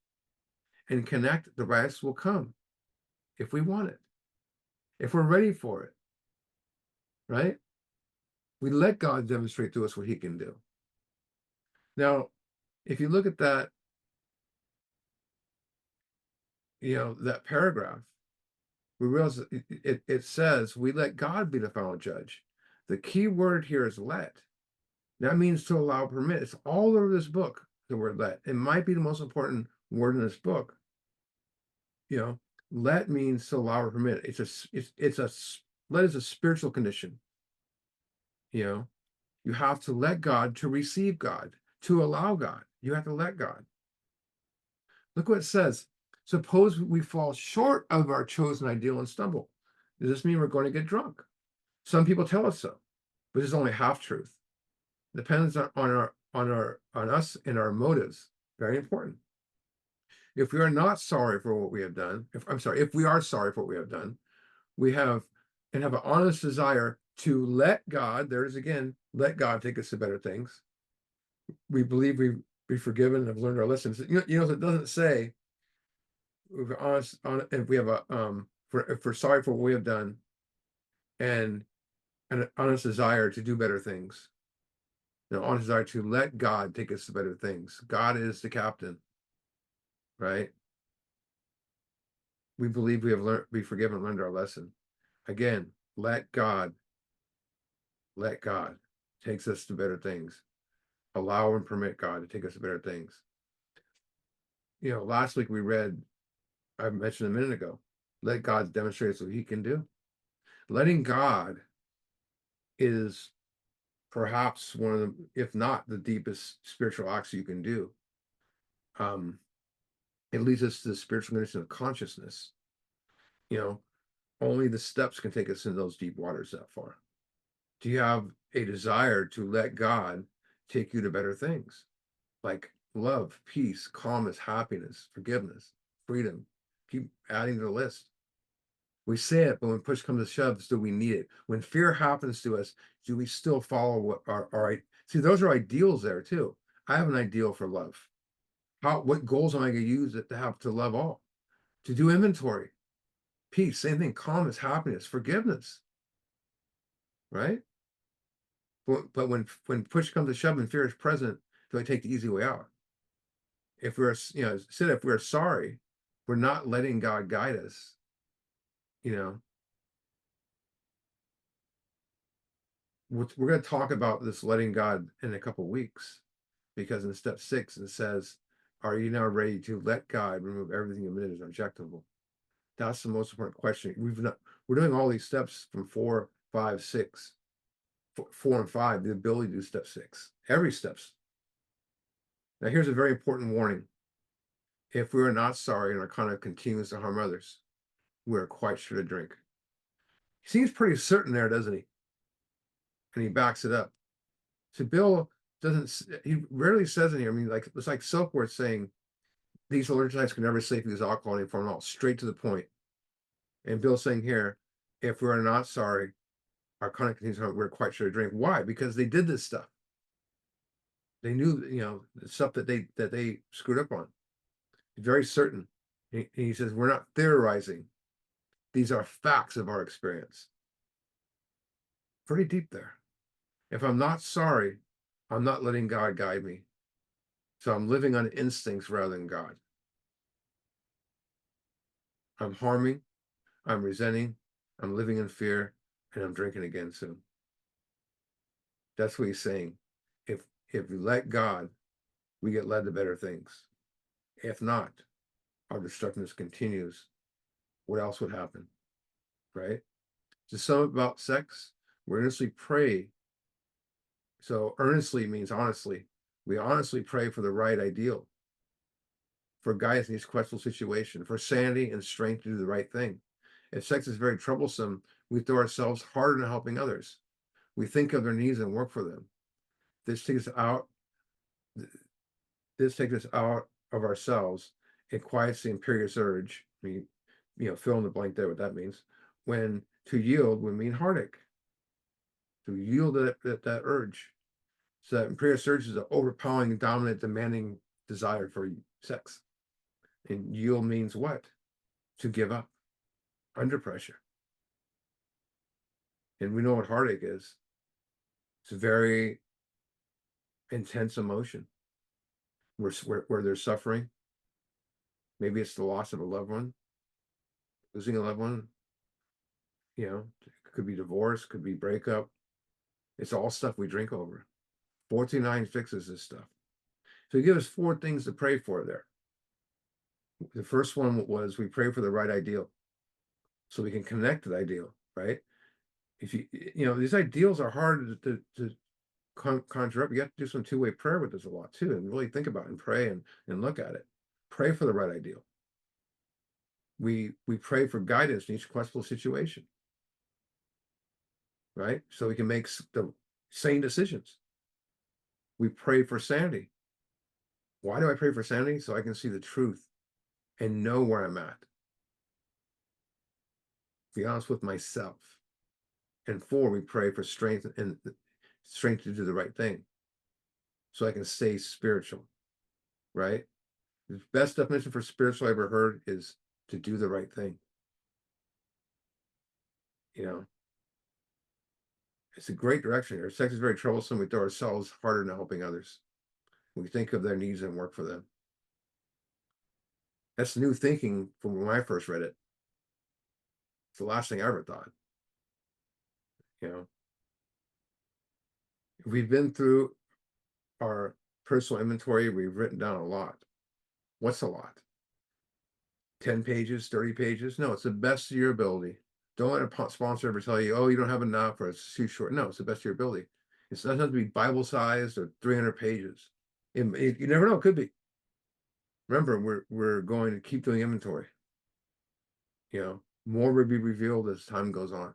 and connect. The rest will come if we want it, if we're ready for it, right? We let God demonstrate to us what he can do. Now, if you look at that, that paragraph, we realize that it says we let God be the final judge. The key word here is let. That means to allow, permit. It's all over this book, the word let. It might be the most important word in this book. Let means to allow or permit. Let is a spiritual condition. You have to let God to receive God, to allow God. You have to let God. Look what it says. Suppose we fall short of our chosen ideal and stumble. Does this mean we're going to get drunk? Some people tell us so, but it's only half truth. Depends on us and our motives. Very important. If we are not sorry for what we have done, if we are sorry for what we have done, we have an honest desire to let God, there it is again, let God take us to better things. We believe we be forgiven and have learned our lessons. It doesn't say if we're honest if we have if we're sorry for what we have done and an honest desire to do better things. Honest desire to let God take us to better things. God is the captain, right? We believe we have be forgiven, learned our lesson. Again, let God takes us to better things. Allow and permit God to take us to better things. Last week we read I mentioned a minute ago. Let God demonstrate what he can do. Letting God is perhaps one of the, if not the deepest spiritual acts you can do. Um, it leads us to the spiritual condition of consciousness. You know, only the steps can take us into those deep waters that far. Do you have a desire to let God take you to better things like love, peace, calmness, happiness, forgiveness, freedom? Keep adding to the list. We say it, but when push comes to shove, do we need it? When fear happens to us, do we still follow what our see? Those are ideals there too. I have an ideal for love. What goals am I going to use it to have to love all? To do inventory, peace, same thing, calmness, happiness, forgiveness, right? But when push comes to shove and fear is present, do I take the easy way out? If we're, said if we're sorry, we're not letting God guide us, you know. We're going to talk about this letting God in a couple weeks, because in step 6 it says, "Are you now ready to let God remove everything you admit is objectable?" That's the most important question. We're doing all these steps from 4, 5, 6, 4 and 5, the ability to do step 6. Every steps. Now here's a very important warning. If we are not sorry and our conduct continues to harm others, we are quite sure to drink. He seems pretty certain there, doesn't he? And he backs it up. So Bill he rarely says in here, I mean, like, it's like Silkworth saying, these allergic can never safely use alcohol in any form at all, straight to the point. And Bill's saying here, if we're not sorry, our conduct continues to harm, we're quite sure to drink. Why? Because they did this stuff. They knew, the stuff that they screwed up on. He's very certain. He says, we're not theorizing. These are facts of our experience. Pretty deep there. If I'm not sorry, I'm not letting God guide me. So I'm living on instincts rather than God. I'm harming, I'm resenting, I'm living in fear, and I'm drinking again soon. That's what he's saying. If we let God, we get led to better things. If not, our destructiveness continues. What else would happen? Right? To sum up about sex, we earnestly pray. So earnestly means honestly. We honestly pray for the right ideal, for guidance in each questionable situation, for sanity and strength to do the right thing. If sex is very troublesome, we throw ourselves harder into helping others. We think of their needs and work for them. This takes us out. This takes us out of ourselves. It quiets the imperious urge. I mean, fill in the blank there what that means. When to yield would mean heartache. To yield that urge. So that imperious urge is an overpowering, dominant, demanding desire for sex. And yield means what? To give up under pressure. And we know what heartache is. It's a very intense emotion where there's suffering. Maybe it's the loss of a loved one, losing a loved one. It could be divorce, could be breakup. It's all stuff we drink over. 49 fixes this stuff. So he gives us 4 things to pray for there. The first one was we pray for the right ideal, so we can connect to the ideal, right? If these ideals are hard to conjure up. You have to do some two-way prayer with this a lot too, and really think about it and pray and look at it. Pray for the right ideal. We pray for guidance in each questionable situation, right? So we can make the sane decisions. We pray for sanity. Why do I pray for sanity? So I can see the truth and know where I'm at. Be honest with myself. And 4, we pray for strength and strength to do the right thing, so I can stay spiritual, right? The best definition for spiritual I ever heard is to do the right thing. It's a great direction here. Sex is very troublesome. We throw ourselves harder than helping others. We think of their needs and work for them. That's new thinking from when I first read it. It's the last thing I ever thought. We've been through our personal inventory. We've written down a lot. What's a lot? 10 pages, 30 pages. No, it's the best of your ability. Don't let a sponsor ever tell you, oh, you don't have enough or it's too short. No, it's the best of your ability. It doesn't have to be Bible sized or 300 pages. You never know, it could be. Remember, we're going to keep doing inventory. More will be revealed as time goes on.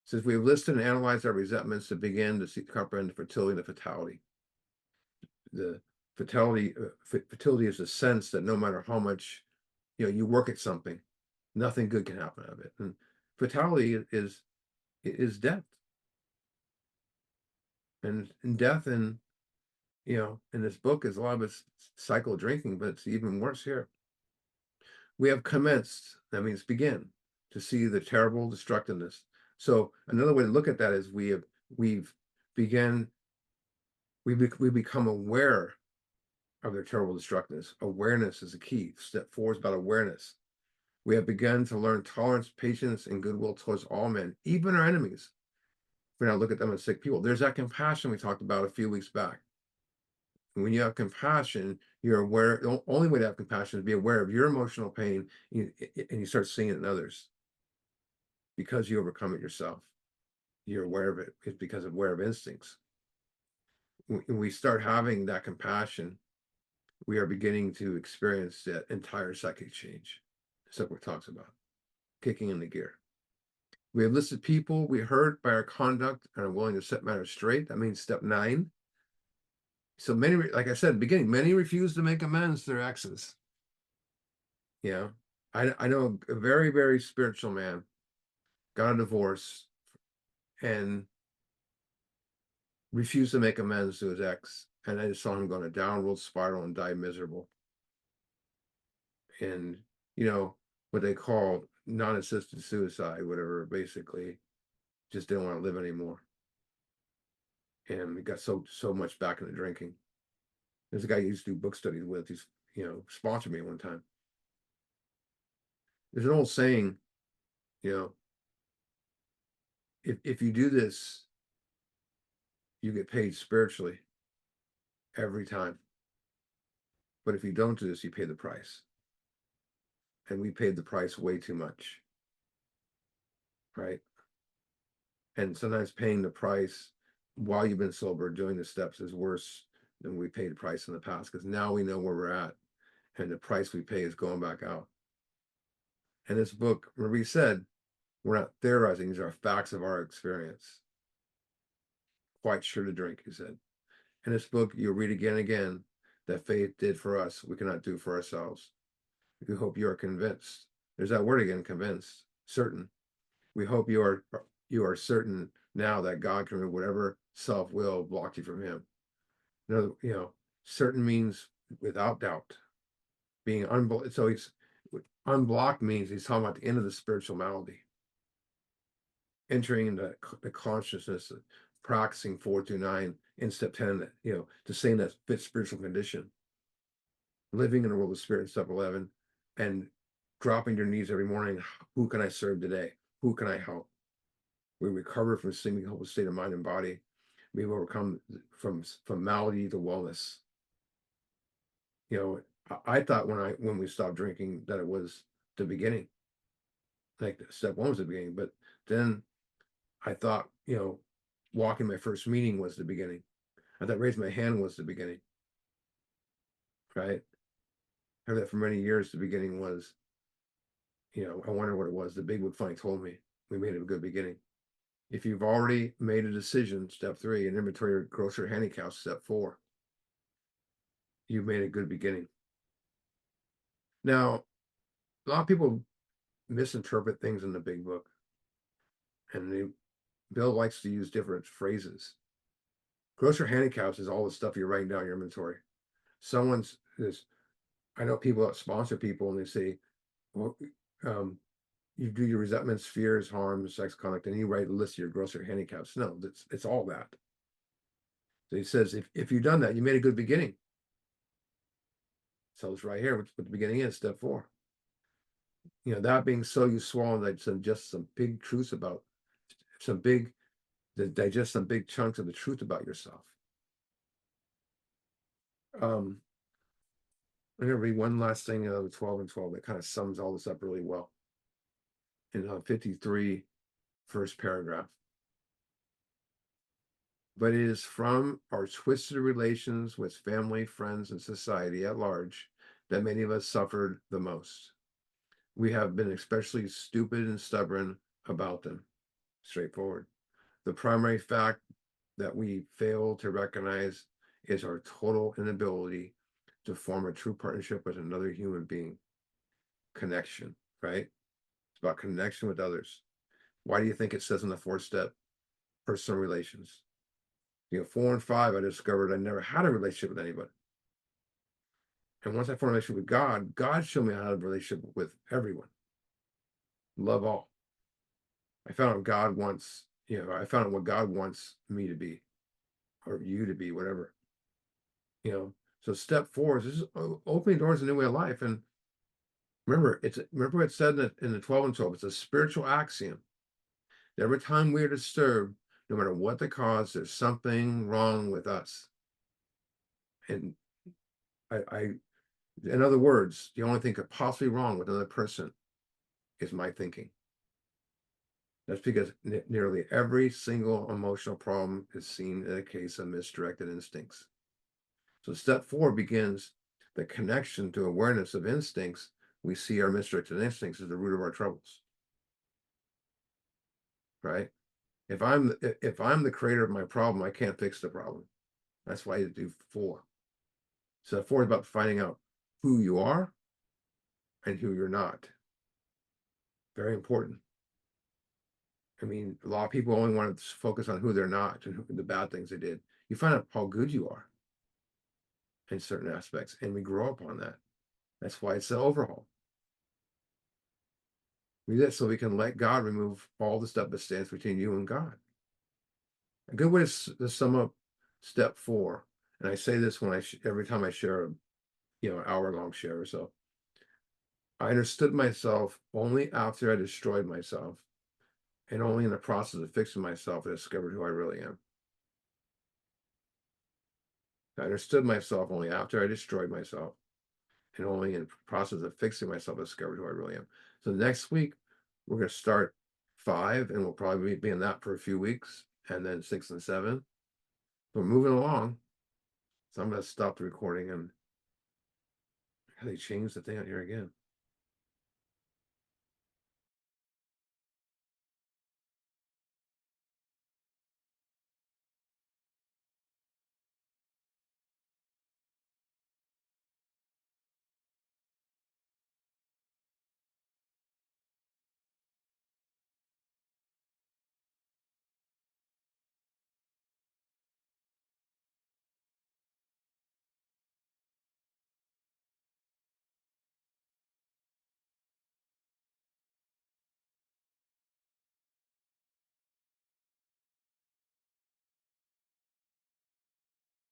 Since we have listed and analyzed our resentments to begin to see, comprehend the fertility and the fatality. The fertility is a sense that no matter how much you work at something, nothing good can happen out of it. And fatality is death. And death in this book is a lot of it's cycle drinking, but it's even worse here. We have commenced, that means begin, to see the terrible destructiveness. So another way to look at that is we've become aware of their terrible destructiveness. Awareness is the key. Step 4 is about awareness. We have begun to learn tolerance, patience, and goodwill towards all men, even our enemies. We now look at them as sick people. There's that compassion we talked about a few weeks back. When you have compassion, you're aware. The only way to have compassion is be aware of your emotional pain, and you start seeing it in others because you overcome it yourself. You're aware of it. It's because of aware of instincts. When we start having that compassion, we are beginning to experience that entire psychic change. That's what it talks about, kicking into gear. We have listed people we hurt by our conduct and are willing to set matters straight. That means step 9. So many, like I said at the beginning, many refuse to make amends to their exes. I know a very, very spiritual man got a divorce and refused to make amends to his ex. And I just saw him go on a downward spiral and die miserable. And, what they call non-assisted suicide, whatever, basically just didn't want to live anymore. And he got so much back into drinking. There's a guy I used to do book studies with. He's, sponsored me one time. There's an old saying, if you do this, you get paid spiritually every time. But if you don't do this, you pay the price. And we paid the price way too much. Right? And sometimes paying the price while you've been sober, doing the steps is worse than we paid the price in the past, because now we know where we're at. And the price we pay is going back out. And this book, Marie said, we're not theorizing, these are facts of our experience. Quite sure to drink, he said. In this book, you'll read again and again that faith did for us, we cannot do for ourselves. We hope you are convinced. There's that word again, convinced, certain. We hope you are certain now that God can remove whatever self-will blocked you from him. Certain means without doubt. Being unblocked. So he's unblocked means he's talking about the end of the spiritual malady. Entering into the consciousness, practicing 4 through 9 in step 10, to stay in that fit spiritual condition. Living in the world of spirit in step 11, and dropping your knees every morning. Who can I serve today? Who can I help? We recover from sinking hopeless state of mind and body. We overcome from malady to wellness. I thought when we stopped drinking that it was the beginning. Like step 1 was the beginning, but then I thought, walking my first meeting was the beginning. I thought raising my hand was the beginning. Right? I heard that for many years. The beginning was, I wonder what it was. The big book finally told me we made it a good beginning. If you've already made a decision, step 3, and inventory your grocery handicaps, step 4, you've made a good beginning. Now, a lot of people misinterpret things in the big book, and Bill likes to use different phrases. Grocery handicaps is all the stuff you're writing down in your inventory. I know people that sponsor people and they say, well, you do your resentments, fears, harms, sex conduct, and you write a list of your grocery handicaps. No, it's all that. So he says, if you've done that, you made a good beginning. So it's right here, what the beginning is, step 4. That being so, you swallow that some big truths about digest some big chunks of the truth about yourself. I'm gonna read one last thing out of 12 and 12 that kind of sums all this up really well. In 53, first paragraph. But it is from our twisted relations with family, friends, and society at large that many of us suffered the most. We have been especially stupid and stubborn about them. Straightforward. The primary fact that we fail to recognize is our total inability to form a true partnership with another human being. Connection, right? It's about connection with others. Why do you think it says in the fourth step, personal relations? 4 and 5, I discovered I never had a relationship with anybody. And once I formed a relationship with God, God showed me how to have a relationship with everyone. Love all. I found out God wants, I found out what God wants me to be, or you to be, whatever. So step 4 is this opening doors to a new way of life. And remember what it said in the 12 and 12, it's a spiritual axiom. Every time we are disturbed, no matter what the cause, there's something wrong with us. And I in other words, the only thing could possibly wrong with another person is my thinking. That's because nearly every single emotional problem is seen in a case of misdirected instincts. So step 4 begins the connection to awareness of instincts. We see our misdirected instincts as the root of our troubles. Right? If I'm the creator of my problem, I can't fix the problem. That's why you do 4. So 4 is about finding out who you are and who you're not. Very important. I mean, a lot of people only want to focus on who they're not and the bad things they did. You find out how good you are in certain aspects, and we grow up on that. That's why it's the overhaul. We do that so we can let God remove all the stuff that stands between you and God. A good way to sum up step 4, and I say this when every time I share an hour-long share or so. I understood myself only after I destroyed myself, and only in the process of fixing myself I discovered who I really am. I understood myself only after I destroyed myself, and only in the process of fixing myself I discovered who I really am. So next week we're going to start 5, and we'll probably be in that for a few weeks, and then 6 and 7. We're moving along, so I'm going to stop the recording, and they changed the thing out here again.